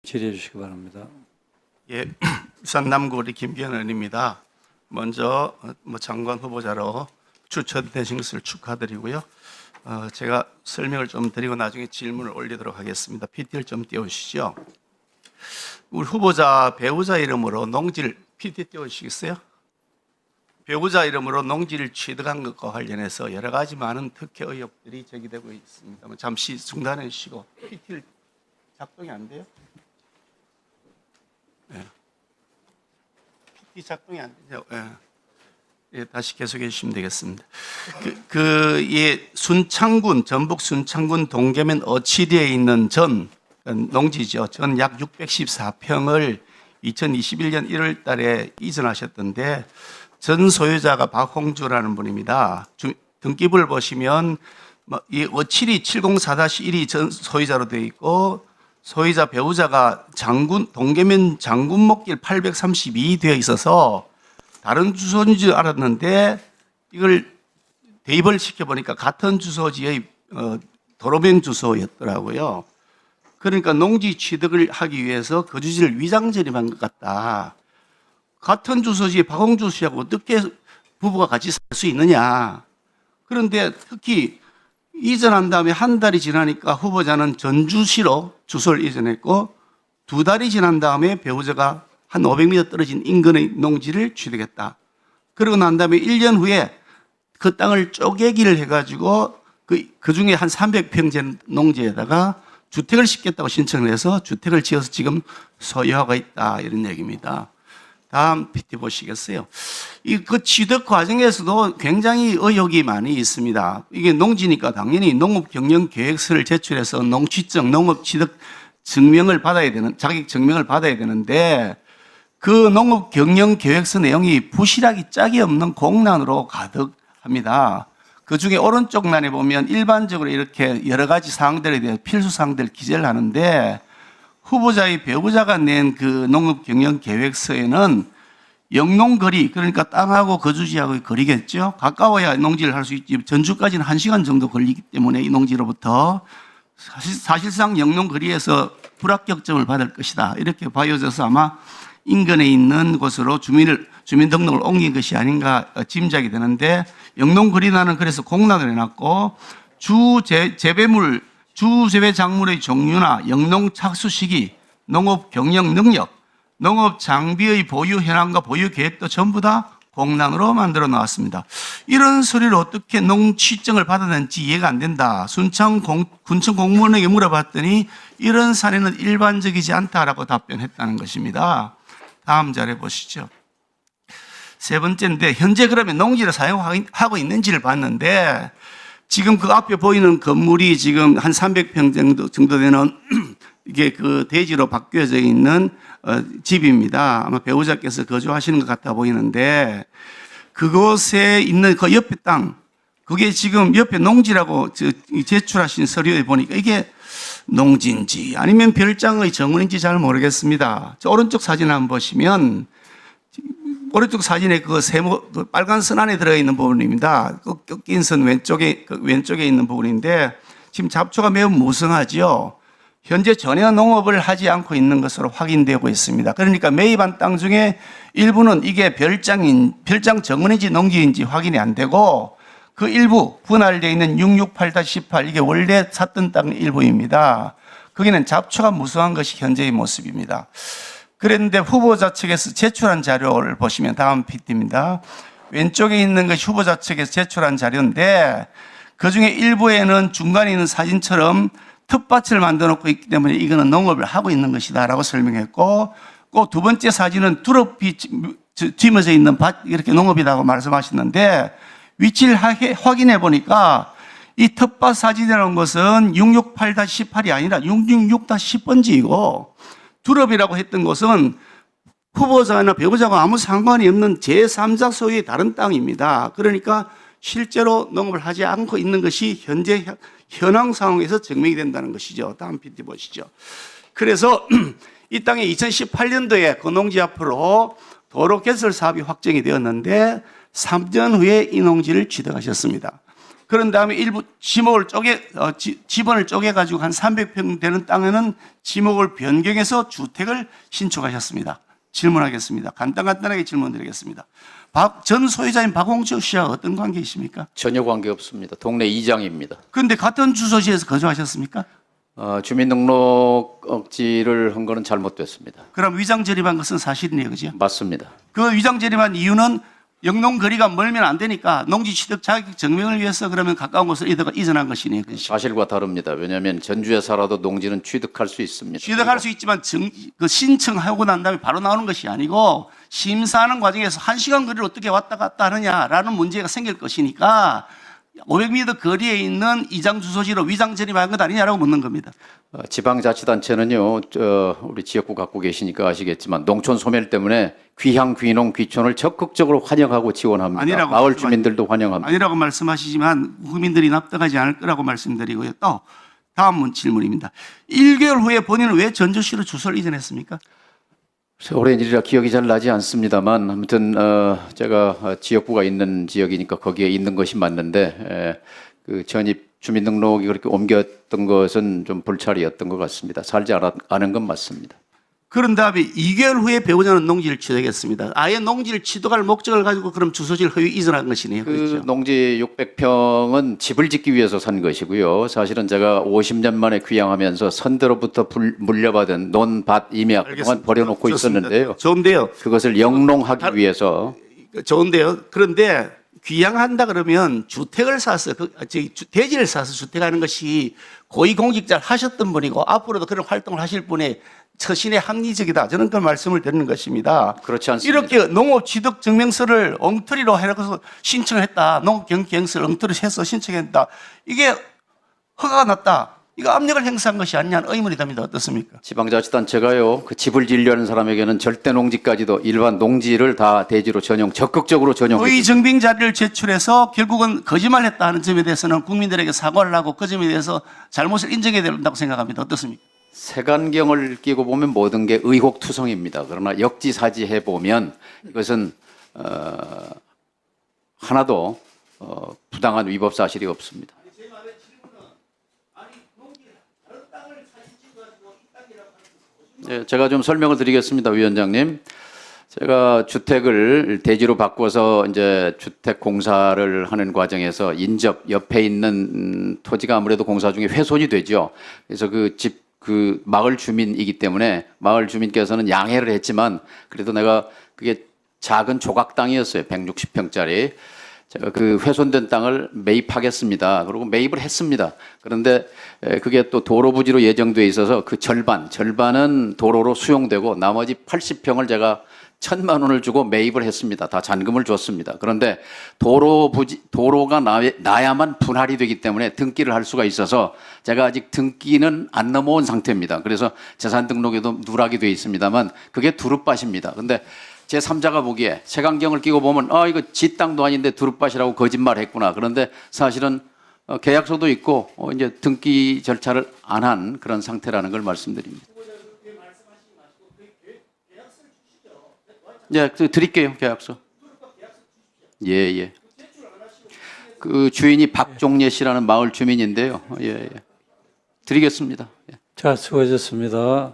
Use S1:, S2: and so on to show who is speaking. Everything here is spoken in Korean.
S1: 질의해 주시기 바랍니다.
S2: 예, 울산 남구리 김기현 의원입니다. 먼저 장관 후보자로 추천되신 것을 축하드리고요. 제가 설명을 좀 드리고 나중에 질문을 올리도록 하겠습니다. PT를 좀 띄워주시죠. 우리 후보자 배우자 이름으로 농지를 PT 띄워주시겠어요? 배우자 이름으로 농지를 취득한 것과 관련해서 여러 가지 많은 특혜 의혹들이 제기되고 있습니다. 잠시 중단해 주시고 PT를 작동이 안 돼요? 네. PT 작동이 안 되죠? 네. 예, 다시 계속해 주시면 되겠습니다. 순창군, 전북 순창군 동계면 어치리에 있는 전 농지죠. 전 약 614평을 2021년 1월 달에 이전하셨던데 전 소유자가 박홍주라는 분입니다. 등기부를 보시면 이 어치리 704-1이 전 소유자로 되어 있고 소유자 배우자가 동계면 장군목길 832 되어 있어서 다른 주소인 줄 알았는데 이걸 대입을 시켜보니까 같은 주소지의 도로명 주소였더라고요. 그러니까 농지 취득을 하기 위해서 거주지를 위장 전입한 것 같다. 같은 주소지에 박홍주 씨하고 어떻게 부부가 같이 살 수 있느냐. 그런데 특히 이전한 다음에 한 달이 지나니까 후보자는 전주시로 주소를 이전했고 2달이 지난 다음에 배우자가 한 500m 떨어진 인근의 농지를 취득했다. 그러고 난 다음에 1년 후에 그 땅을 쪼개기를 해가지고 그 중에 한 300평 된 농지에다가 주택을 짓겠다고 신청을 해서 주택을 지어서 지금 소유하고 있다. 이런 얘기입니다. 다음 PT 보시겠어요? 그 취득 과정에서도 굉장히 의혹이 많이 있습니다. 이게 농지니까 당연히 농업경영계획서를 제출해서 농취증, 농업취득 증명을 받아야 되는, 자격 증명을 받아야 되는데 그 농업경영계획서 내용이 부실하기 짝이 없는 공란으로 가득합니다. 그 중에 오른쪽 난에 보면 일반적으로 이렇게 여러 가지 사항들에 대해 필수 사항들을 기재를 하는데 후보자의 배우자가 낸 그 농업경영계획서에는 영농거리, 그러니까 땅하고 거주지하고의 거리겠죠. 가까워야 농지를 할 수 있지. 전주까지는 1시간 정도 걸리기 때문에 이 농지로부터 사실상 영농거리에서 불합격점을 받을 것이다. 이렇게 봐여져서 아마 인근에 있는 곳으로 주민등록을 옮긴 것이 아닌가 짐작이 되는데 영농거리나는 그래서 공란을 해놨고 주재배 작물의 종류나 영농 착수 시기, 농업 경영 능력, 농업 장비의 보유 현황과 보유 계획도 전부 다 공란으로 만들어 나왔습니다. 이런 서류를 어떻게 농취증을 받았는지 이해가 안 된다. 군청 공무원에게 물어봤더니 이런 사례는 일반적이지 않다라고 답변했다는 것입니다. 다음 자료 보시죠. 세 번째인데 현재 그러면 농지를 사용하고 있는지를 봤는데 지금 그 앞에 보이는 건물이 지금 한 300평 정도 되는 이게 그 대지로 바뀌어져 있는 집입니다. 아마 배우자께서 거주하시는 것 같아 보이는데 그곳에 있는 그 옆에 땅, 그게 지금 옆에 농지라고 제출하신 서류에 보니까 이게 농지인지 아니면 별장의 정원인지 잘 모르겠습니다. 저 오른쪽 사진 한번 보시면 오른쪽 사진에 그 빨간 선 안에 들어있는 부분입니다. 그 낀 선 왼쪽에 있는 부분인데 지금 잡초가 매우 무성하죠. 현재 전혀 농업을 하지 않고 있는 것으로 확인되고 있습니다. 그러니까 매입한 땅 중에 일부는 이게 별장 정원인지 농지인지 확인이 안 되고 그 일부 분할되어 있는 668-18 이게 원래 샀던 땅 일부입니다. 거기는 잡초가 무성한 것이 현재의 모습입니다. 그런데 후보자 측에서 제출한 자료를 보시면 다음 PT입니다. 왼쪽에 있는 것이 후보자 측에서 제출한 자료인데 그중에 일부에는 중간에 있는 사진처럼 텃밭을 만들어 놓고 있기 때문에 이거는 농업을 하고 있는 것이다 라고 설명했고 그 두 번째 사진은 두릅이 뒤집어져 있는 밭 이렇게 농업이라고 말씀하셨는데 위치를 확인해 보니까 이 텃밭 사진이라는 것은 668-18이 아니라 666-10번지이고 두릅이라고 했던 것은 후보자나 배우자가 아무 상관이 없는 제3자 소유의 다른 땅입니다. 그러니까 실제로 농업을 하지 않고 있는 것이 현재 현황 상황에서 증명이 된다는 것이죠. 다음 PT 보시죠. 그래서 이 땅에 2018년도에 그 농지 앞으로 도로 개설 사업이 확정이 되었는데 3년 후에 이 농지를 취득하셨습니다. 그런 다음에 일부 지번을 쪼개가지고 한 300평 되는 땅에는 지목을 변경해서 주택을 신축하셨습니다. 질문하겠습니다. 간단하게 질문드리겠습니다. 전 소유자인 박홍주 씨와 어떤 관계이십니까?
S1: 전혀 관계 없습니다. 동네 이장입니다.
S2: 그런데 같은 주소지에서 거주하셨습니까?
S1: 주민등록지를 한 거는 잘못됐습니다.
S2: 그럼 위장 재림한 것은 사실이네요, 그죠?
S1: 맞습니다.
S2: 그 위장 재림한 이유는 영농 거리가 멀면 안 되니까 농지 취득 자격 증명을 위해서 그러면 가까운 곳으로 이전한 것이네요, 그죠?
S1: 사실과 다릅니다. 왜냐하면 전주에 살아도 농지는 취득할 수 있습니다.
S2: 취득할 수 있지만 그 신청하고 난 다음에 바로 나오는 것이 아니고 심사하는 과정에서 1시간 거리를 어떻게 왔다 갔다 하느냐라는 문제가 생길 것이니까 500m 거리에 있는 이장 주소지로 위장 재림한 것 아니냐라고 묻는 겁니다.
S1: 지방자치단체는요, 우리 지역구 갖고 계시니까 아시겠지만 농촌 소멸 때문에 귀향, 귀농, 귀촌을 적극적으로 환영하고 지원합니다. 마을 주민들도 환영합니다.
S2: 아니라고 말씀하시지만 국민들이 납득하지 않을 거라고 말씀드리고요. 또 다음 질문입니다. 1개월 후에 본인은 왜 전주시로 주소를 이전했습니까?
S1: 오랜 일이라 기억이 잘 나지 않습니다만 아무튼 제가 지역구가 있는 지역이니까 거기에 있는 것이 맞는데 그 전입 주민등록이 그렇게 옮겼던 것은 좀 불찰이었던 것 같습니다. 살지 않은 건 맞습니다.
S2: 그런 다음에 2개월 후에 배우자는 농지를 취득했습니다. 아예 농지를 취득할 목적을 가지고 그럼 주소지를 허위 이전한 것이네요. 그렇죠?
S1: 농지 600평은 집을 짓기 위해서 산 것이고요. 사실은 제가 50년 만에 귀향하면서 선대로부터 물려받은 논밭 임약 동안 버려놓고
S2: 좋습니다.
S1: 있었는데요.
S2: 좋은데요.
S1: 그것을 영농하기 위해서.
S2: 좋은데요. 그런데 귀향한다 그러면 주택을 사서 대지를 사서 주택하는 것이 고위공직자를 하셨던 분이고 앞으로도 그런 활동을 하실 분의 처신에 합리적이다. 저는 그 말씀을 드리는 것입니다.
S1: 그렇지 않습니다.
S2: 이렇게 농업 취득 증명서를 엉터리로 해서 신청했다. 농업 경영서를 엉터리로 해서 신청했다. 이게 허가가 났다. 이거 압력을 행사한 것이 아니냐는 의문이 듭니다. 어떻습니까?
S1: 지방자치단체가요, 그 집을 지으려는 사람에게는 절대 농지까지도 일반 농지를 다 대지로 적극적으로 전용했습니다.
S2: 허위 증빙 자료를 제출해서 결국은 거짓말했다 하는 점에 대해서는 국민들에게 사과를 하고 그 점에 대해서 잘못을 인정해야 된다고 생각합니다. 어떻습니까?
S1: 색안경을 끼고 보면 모든 게 의혹투성입니다. 그러나 역지사지해 보면 이것은 하나도 부당한 위법 사실이 없습니다. 네, 제가 좀 설명을 드리겠습니다, 위원장님. 제가 주택을 대지로 바꿔서 이제 주택 공사를 하는 과정에서 인접 옆에 있는 토지가 아무래도 공사 중에 훼손이 되죠. 그래서 그 마을 주민이기 때문에 마을 주민께서는 양해를 했지만 그래도 내가 그게 작은 조각 땅이었어요. 160평짜리. 제가 그 훼손된 땅을 매입하겠습니다. 그리고 매입을 했습니다. 그런데 그게 또 도로 부지로 예정돼 있어서 그 절반은 도로로 수용되고 나머지 80평을 제가 1,000만 원을 주고 매입을 했습니다. 다 잔금을 줬습니다. 그런데 도로가 나야만 분할이 되기 때문에 등기를 할 수가 있어서 제가 아직 등기는 안 넘어온 상태입니다. 그래서 재산 등록에도 누락이 되어 있습니다만 그게 두릅밭입니다. 그런데 제3자가 보기에 색안경을 끼고 보면 이거 지 땅도 아닌데 두릅밭이라고 거짓말했구나. 그런데 사실은 계약서도 있고 이제 등기 절차를 안 한 그런 상태라는 걸 말씀드립니다. 네, 드릴게요, 계약서. 예. 그 주인이 박종례 씨라는 마을 주민인데요. 예. 드리겠습니다. 예.
S3: 자, 수고하셨습니다.